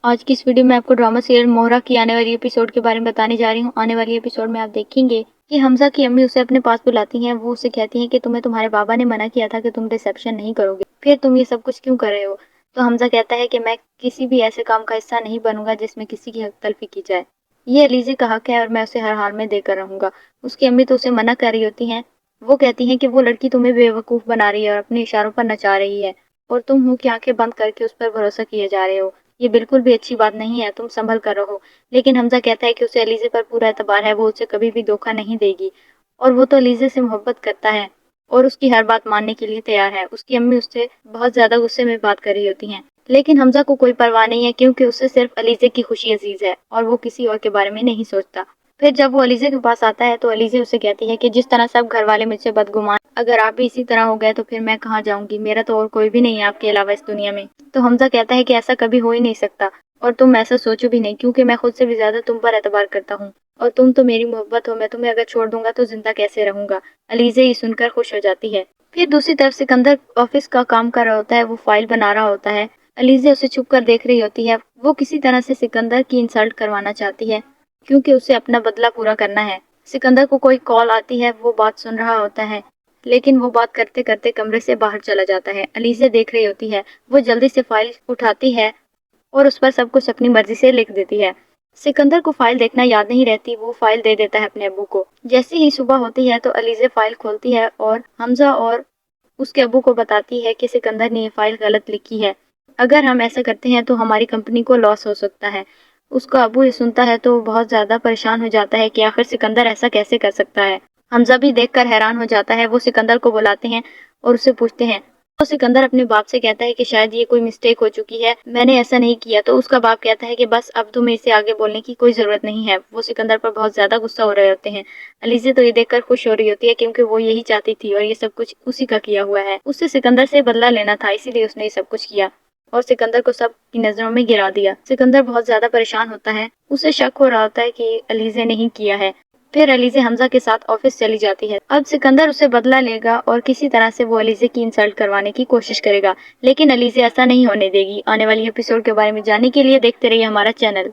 آج کی اس ویڈیو میں آپ کو ڈرامہ سیریل موہرا کی آنے والی ایپیسوڈ کے بارے میں بتانے جا رہی ہوں۔ آنے والی ایپیسوڈ میں آپ دیکھیں گے کہ حمزہ کی امی اسے اپنے پاس بلاتی ہیں۔ وہ اسے کہتی ہیں کہ تمہیں تمہارے بابا نے منع کیا تھا کہ تم ریسیپشن نہیں کرو گے، پھر تم یہ سب کچھ کیوں کر رہے ہو؟ تو حمزہ کہتا ہے کہ میں کسی بھی ایسے کام کا حصہ نہیں بنوں گا جس میں کسی کی حق تلفی کی جائے۔ یہ علیزے کا حق ہے اور میں اسے ہر حال میں دے کر رہوں گا۔ اس کی امی تو اسے منع کر رہی ہوتی ہیں۔ وہ کہتی ہیں کہ وہ لڑکی تمہیں بے وقوف بنا رہی ہے اور اپنے اشاروں پر نچا رہی ہے، اور تم ہو کہ آنکھیں بند کر کے اس پر بھروسہ کیے جا رہے ہو۔ یہ بالکل بھی اچھی بات نہیں ہے، تم سنبھل کر رہو۔ لیکن حمزہ کہتا ہے کہ اسے علیزے پر پورا اعتبار ہے، وہ اسے کبھی بھی دھوکہ نہیں دے گی، اور وہ تو علیزے سے محبت کرتا ہے اور اس کی ہر بات ماننے کے لیے تیار ہے۔ اس کی امی اس سے بہت زیادہ غصے میں بات کر رہی ہوتی ہیں، لیکن حمزہ کو کوئی پرواہ نہیں ہے کیونکہ اسے صرف علیزے کی خوشی عزیز ہے اور وہ کسی اور کے بارے میں نہیں سوچتا۔ پھر جب وہ علیزے کے پاس آتا ہے تو علیزے اسے کہتی ہے کہ جس طرح سب گھر والے مجھ سے بدگمان، اگر آپ بھی اسی طرح ہو گئے تو پھر میں کہاں جاؤں گی؟ میرا تو اور کوئی بھی نہیں ہے آپ کے علاوہ اس دنیا میں۔ تو حمزہ کہتا ہے کہ ایسا کبھی ہو ہی نہیں سکتا، اور تم ایسا سوچو بھی نہیں، کیونکہ میں خود سے بھی زیادہ تم پر اعتبار کرتا ہوں، اور تم تو میری محبت ہو، میں تمہیں اگر چھوڑ دوں گا تو زندہ کیسے رہوں گا؟ علیزے یہ سن کر خوش ہو جاتی ہے۔ پھر دوسری طرف سکندر آفس کا کام کر رہا ہوتا ہے، وہ فائل بنا رہا ہوتا ہے۔ علیزے اسے چھپ کر دیکھ رہی ہوتی ہے۔ وہ کسی طرح سے سکندر کی انسلٹ کروانا چاہتی ہے کیونکہ اسے اپنا بدلہ پورا کرنا ہے۔ سکندر کو کوئی کال آتی ہے، وہ بات سن رہا ہوتا ہے، لیکن وہ بات کرتے کرتے کمرے سے باہر چلا جاتا ہے۔ علیزے دیکھ رہی ہوتی ہے، وہ جلدی سے فائل اٹھاتی ہے اور اس پر سب کچھ اپنی مرضی سے لکھ دیتی ہے۔ سکندر کو فائل دیکھنا یاد نہیں رہتی، وہ فائل دے دیتا ہے اپنے ابو کو۔ جیسے ہی صبح ہوتی ہے تو علیزے فائل کھولتی ہے اور حمزہ اور اس کے ابو کو بتاتی ہے کہ سکندر نے یہ فائل غلط لکھی ہے، اگر ہم ایسا کرتے ہیں تو ہماری کمپنی کو لاس ہو سکتا ہے۔ اس کا ابو یہ سنتا ہے تو وہ بہت زیادہ پریشان ہو جاتا ہے کہ آخر سکندر ایسا کیسے کر سکتا ہے۔ حمزہ بھی دیکھ کر حیران ہو جاتا ہے۔ وہ سکندر کو بلاتے ہیں اور اسے پوچھتے ہیں، تو سکندر اپنے باپ سے کہتا ہے کہ شاید یہ کوئی مسٹیک ہو چکی ہے، میں نے ایسا نہیں کیا۔ تو اس کا باپ کہتا ہے کہ بس اب تمہیں اسے آگے بولنے کی کوئی ضرورت نہیں ہے۔ وہ سکندر پر بہت زیادہ غصہ ہو رہے ہوتے ہیں۔ علیزے تو یہ دیکھ کر خوش ہو رہی ہوتی ہے کیونکہ وہ یہی چاہتی تھی اور یہ سب کچھ اسی کا کیا ہوا ہے۔ اسے سکندر سے بدلہ لینا تھا، اسی لیے اس نے یہ سب کچھ کیا اور سکندر کو سب کی نظروں میں گرا دیا۔ سکندر بہت زیادہ پریشان ہوتا ہے، اسے شک ہو رہا ہوتا ہے کہ علیزے نے ہی کیا ہے۔ پھر علیزے حمزہ کے ساتھ آفس چلی جاتی ہے۔ اب سکندر اسے بدلہ لے گا اور کسی طرح سے وہ علیزے کی انسلٹ کروانے کی کوشش کرے گا، لیکن علیزے ایسا نہیں ہونے دے گی۔ آنے والی ایپیسوڈ کے بارے میں جاننے کے لیے دیکھتے رہیے ہمارا چینل۔